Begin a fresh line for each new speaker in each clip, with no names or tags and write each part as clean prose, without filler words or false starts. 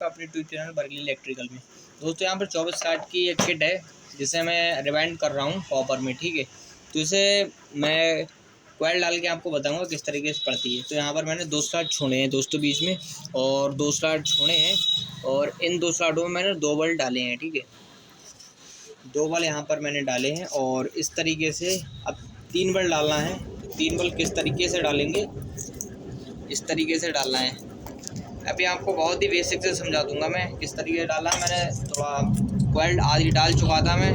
अपनी tube channel बर्गली electrical में। दोस्तों यहाँ पर 2460 की एक किट है जिसे मैं रिवाइंड कर रहा हूँ कॉपर में, ठीक है। तो इसे मैं कॉइल डाल के आपको बताऊंगा किस तरीके से पड़ती है। तो यहाँ पर मैंने 2 स्लॉट छोड़े हैं दोस्तों बीच में, और 2 स्लॉट छोड़े हैं, और इन 2 स्लॉटों में मैंने 2 बल्ब डाले हैं, ठीक है। 2 बल्ब यहाँ पर मैंने डाले हैं, और इस तरीके से अब 3 बल्ब डालना है। 3 बल्ब किस तरीके से डालेंगे, इस तरीके से डालना है। अभी आपको बहुत ही बेसिक से समझा दूंगा मैं किस तरीके से डालना है। मैंने थोड़ा कॉइल आदि डाल चुका था मैं,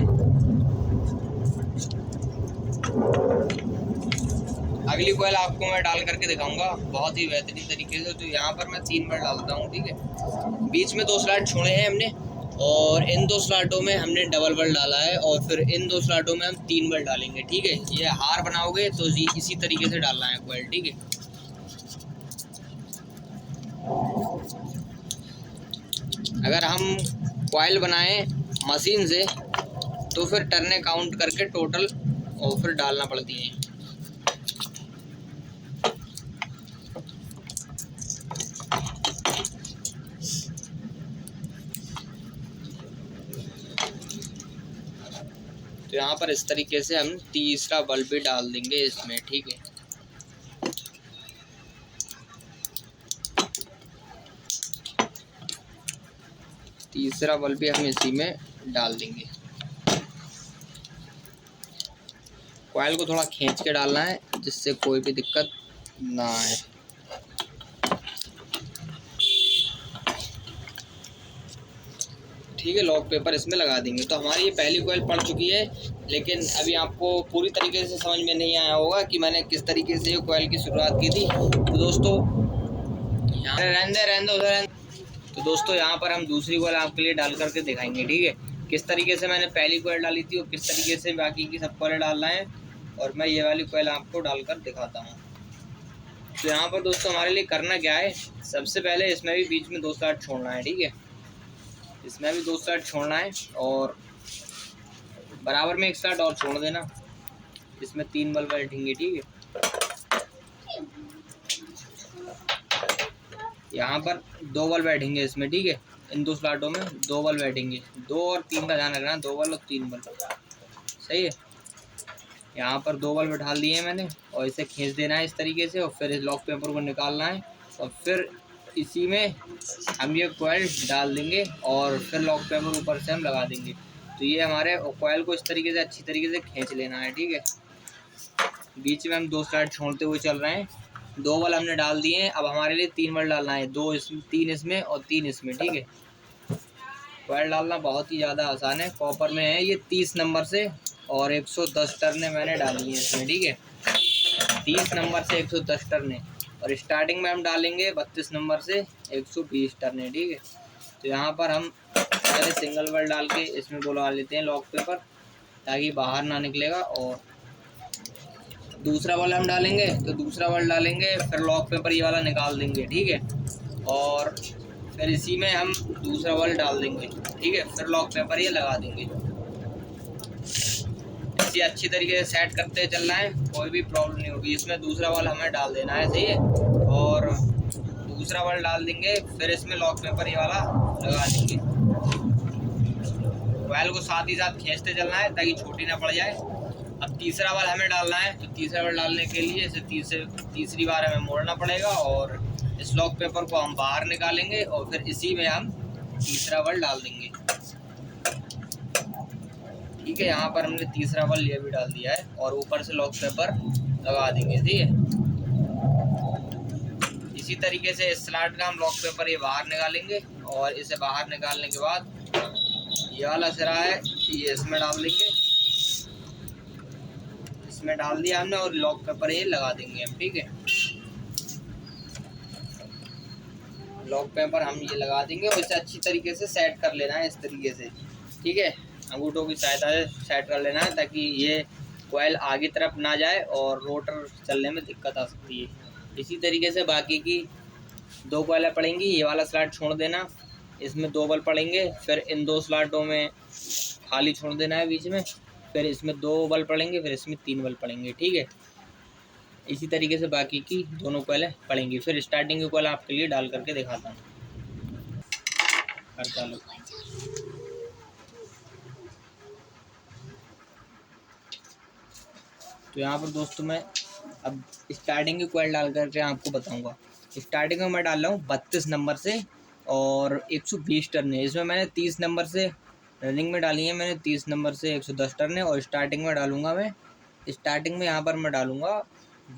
अगली कॉइल आपको मैं डाल करके दिखाऊंगा बहुत ही बेहतरीन तरीके से। तो यहाँ पर मैं 3 बार डालता हूँ, ठीक है। बीच में 2 स्लॉट छोड़े हैं हमने, और इन 2 स्लॉटों में हमने डबल बल्ब डाला है, और फिर इन 2 स्लॉटों में हम 3 बल्ब डालेंगे, ठीक है। ये हार बनाओगे तो इसी तरीके से डालना है कॉइल, ठीक है। अगर हम कॉइल बनाएं मशीन से तो फिर टर्ने काउंट करके टोटल और फिर डालना पड़ती है। तो यहाँ पर इस तरीके से हम तीसरा बल्ब भी डाल देंगे इसमें, ठीक है। तीसरा बल्ब भी हम इसी में डाल देंगे। कॉइल को थोड़ा खींच के डालना है जिससे कोई भी दिक्कत ना आए। ठीक है, लॉक पेपर इसमें लगा देंगे। तो हमारी ये पहली कॉइल पड़ चुकी है, लेकिन अभी आपको पूरी तरीके से समझ में नहीं आया होगा कि मैंने किस तरीके से ये कॉइल की शुरुआत की थी। तो दोस्तों यहाँ रहने उधर। तो दोस्तों यहाँ पर हम दूसरी कॉइल आपके लिए डाल करके दिखाएंगे, ठीक है। किस तरीके से मैंने पहली कॉइल डाली थी और किस तरीके से बाकी की सब कॉइल डालना है, और मैं ये वाली कॉइल आपको डालकर दिखाता हूँ। तो यहाँ पर दोस्तों हमारे लिए करना क्या है, सबसे पहले इसमें भी बीच में 2 स्लॉट छोड़ना है, ठीक है। इसमें भी 2 स्लॉट छोड़ना है, और बराबर में 1 स्लॉट और छोड़ देना। इसमें 3 बल्ब बैठेंगे, ठीक है। यहाँ पर 2 बल्ब बैठेंगे इसमें, ठीक है। इन 2 स्लॉटों में 2 बल्ब बैठेंगे। 2 और 3 का ध्यान रखना, 2 बल्ब और 3 बल्ब, सही है। यहाँ पर 2 बल्ब बैठा दिए मैंने, और इसे खींच देना है इस तरीके से, और फिर इस लॉक पेपर को निकालना है, और फिर इसी में हम ये कॉइल डाल देंगे, और फिर लॉक पेपर ऊपर से हम लगा देंगे। तो ये हमारे कॉइल को इस तरीके से अच्छी तरीके से खींच लेना है, ठीक है। बीच में हम 2 स्लॉट छोड़ते हुए चल रहे हैं। 2 बल्ब हमने डाल दिए हैं, अब हमारे लिए 3 बल्ब डालना है। 2 इसमें, 3 इसमें और 3 इसमें, ठीक है। कॉइल डालना बहुत ही ज़्यादा आसान है। कॉपर में है ये 30 नंबर से, और 110 टर्ने मैंने डाली है इसमें, ठीक है। 30 नंबर से 110 टर्ने, और स्टार्टिंग में हम डालेंगे 32 नंबर से 120 टर्ने, ठीक है। तो यहाँ पर हम पहले सिंगल बल्ब डाल के इसमें बुला लेते हैं लॉक पेपर, ताकि बाहर ना निकलेगा। और दूसरा बल्ब हम डालेंगे, तो दूसरा बल्ब डालेंगे, फिर लॉक पेपर ये वाला निकाल देंगे, ठीक है। और फिर इसी में हम दूसरा बल्ब डाल देंगे, ठीक है। फिर लॉक पेपर ये लगा देंगे। इसे अच्छी तरीके से सेट करते चलना है, कोई भी प्रॉब्लम नहीं होगी। इसमें दूसरा बल्ब हमें डाल देना है, सही है। और दूसरा बल्ब डाल देंगे, फिर इसमें लॉक पेपर ये वाला लगा देंगे। कॉइल को साथ ही साथ खींचते चलना है ताकि छोटी ना पड़ जाए। अब तीसरा बल्ब हमें डालना है, तो तीसरा बल्ब डालने के लिए इसे तीसरी बार हमें मोड़ना पड़ेगा, और इस लॉक पेपर को हम बाहर निकालेंगे, और फिर इसी में हम तीसरा बल्ब डाल देंगे, ठीक है। यहाँ पर हमने तीसरा बल्ब ये भी डाल दिया है, और ऊपर से लॉक पेपर लगा देंगे, ठीक है। इसी तरीके से इस स्लॉट का हम लॉक पेपर ये बाहर निकालेंगे, और इसे बाहर निकालने के बाद ये वाला सिरा है ये इसमें डाल देंगे। इसमें डाल दिया हमने, और लॉक पेपर ये लगा देंगे हम, ठीक है। लॉक पेपर हम ये लगा देंगे, और इसे अच्छी तरीके से सेट कर लेना है इस तरीके से, ठीक है। अंगूठों की सहायता से सेट कर लेना है ताकि ये कॉइल आगे तरफ ना जाए और रोटर चलने में दिक्कत आ सकती है। इसी तरीके से बाकी की 2 कॉइलें पड़ेंगी। ये वाला स्लॉट छोड़ देना, इसमें 2 बल्ब पड़ेंगे, फिर इन 2 स्लॉटों में खाली छोड़ देना है बीच में, फिर इसमें 2 बल्ब पड़ेंगे, फिर इसमें 3 बल्ब पड़ेंगे, ठीक है। इसी तरीके से बाकी की दोनों कॉइलें पड़ेंगी। फिर स्टार्टिंग की कॉइल आपके लिए डाल करके दिखाता हूँ। कर चालू। तो यहाँ पर दोस्तों मैं अब स्टार्टिंग की कॉइल डाल करके आपको बताऊंगा। स्टार्टिंग में मैं डाल रहा हूँ 32 नंबर से और 120 टर्न है। इसमें मैंने 30 नंबर से रनिंग में डाली है, मैंने 30 नंबर से 110 टर्न है। और स्टार्टिंग में डालूंगा मैं, स्टार्टिंग में यहाँ पर मैं डालूंगा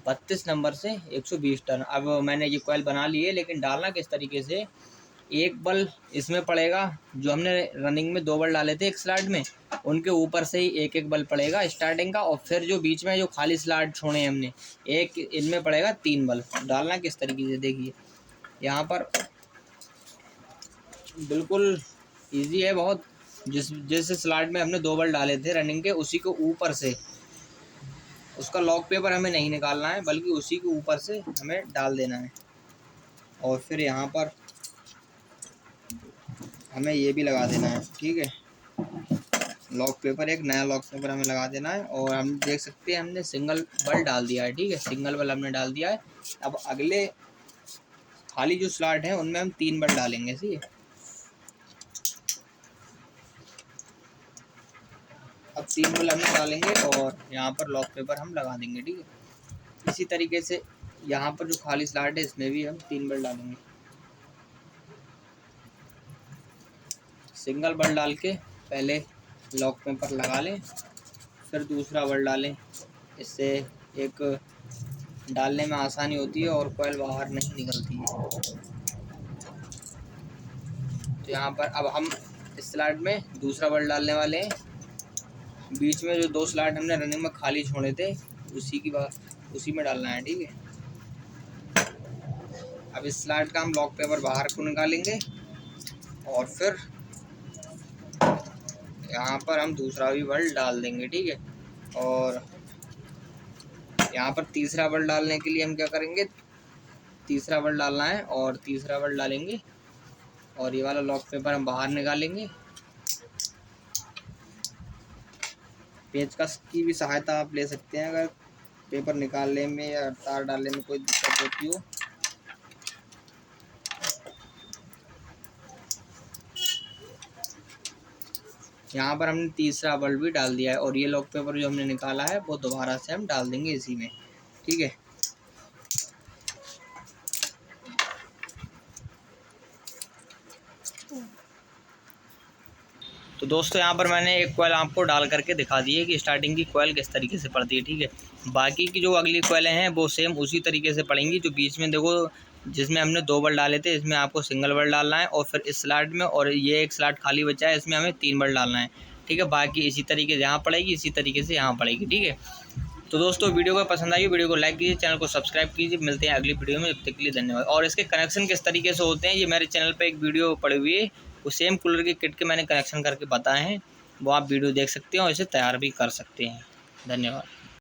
32 नंबर से 120 टर्न। अब मैंने ये कॉइल बना ली है, लेकिन डालना किस तरीके से, एक बल इसमें पड़ेगा, जो हमने रनिंग में 2 बल डाले थे एक स्लाट में, उनके ऊपर से ही एक एक बल पड़ेगा स्टार्टिंग का। और फिर जो बीच में जो खाली स्लाट छोड़े हैं हमने, एक इनमें पड़ेगा 3 बल। डालना किस तरीके से देखिए, यहाँ पर बिल्कुल इजी है बहुत। जिस स्लाट में हमने 2 बल डाले थे रनिंग के, उसी के ऊपर से, उसका लॉक पेपर हमें नहीं निकालना है, बल्कि उसी के ऊपर से हमें डाल देना है। और फिर यहाँ पर हमें ये भी लगा देना है, ठीक है, लॉक पेपर, एक नया लॉक पेपर हमें लगा देना है। और हम देख सकते हैं हमने सिंगल बल डाल दिया है, ठीक है, सिंगल बल हमने डाल दिया है। अब अगले खाली जो स्लॉट है उनमें हम 3 बल डालेंगे, ठीक है। अब 3 बल हमने डालेंगे और यहाँ पर लॉक पेपर हम लगा देंगे, ठीक है। इसी तरीके से यहाँ पर जो खाली स्लॉट है इसमें भी हम 3 बल डालेंगे। सिंगल बल डाल के पहले लॉक पेपर लगा लें, फिर दूसरा बल डालें। इससे एक डालने में आसानी होती है और कॉइल बाहर नहीं निकलती है। तो यहाँ पर अब हम इस स्लॉट में दूसरा बल डालने वाले हैं। बीच में जो 2 स्लॉट हमने रनिंग में खाली छोड़े थे, उसी में डालना है, ठीक है। अब इस स्लॉट का हम लॉक पेपर बाहर को निकालेंगे और फिर यहाँ पर हम दूसरा भी बल डाल देंगे, ठीक है। और यहाँ पर तीसरा बल डालने के लिए हम क्या करेंगे, तीसरा बल डालना है और तीसरा बल डालेंगे और ये वाला लॉक पेपर हम बाहर निकालेंगे। पेचकस की भी सहायता आप ले सकते हैं अगर पेपर निकालने में या तार डालने में कोई दिक्कत होती हो। यहाँ पर हमने तीसरा बल्ब भी डाल दिया है और ये लॉक पेपर जो हमने निकाला है वो दोबारा से हम डाल देंगे इसी में, ठीक है। तो दोस्तों यहाँ पर मैंने एक कॉइल आपको डाल करके दिखा दी है कि स्टार्टिंग की कॉइल किस तरीके से पड़ती है, ठीक है। बाकी की जो अगली कॉइलें हैं वो सेम उसी तरीके से पड़ेंगी। जो बीच में देखो जिसमें हमने 2 बल डाले थे, इसमें आपको सिंगल बल डालना है। और फिर इस स्लॉट में, और ये एक स्लॉट खाली बचा है, इसमें हमें 3 बल डालना है, ठीक है। बाकी इसी तरीके से यहाँ पड़ेगी, इसी तरीके से यहाँ पड़ेगी, ठीक है। तो दोस्तों वीडियो को पसंद आई, वीडियो को लाइक कीजिए, चैनल को सब्सक्राइब कीजिए। मिलते हैं अगली वीडियो में, जब तक के लिए धन्यवाद। और इसके कनेक्शन किस तरीके से होते हैं, ये मेरे चैनल पे एक वीडियो पड़ी हुई है, वो सेम कूलर के किट के मैंने कनेक्शन करके बताए हैं, वो आप वीडियो देख सकते हैं और इसे तैयार भी कर सकते हैं। धन्यवाद।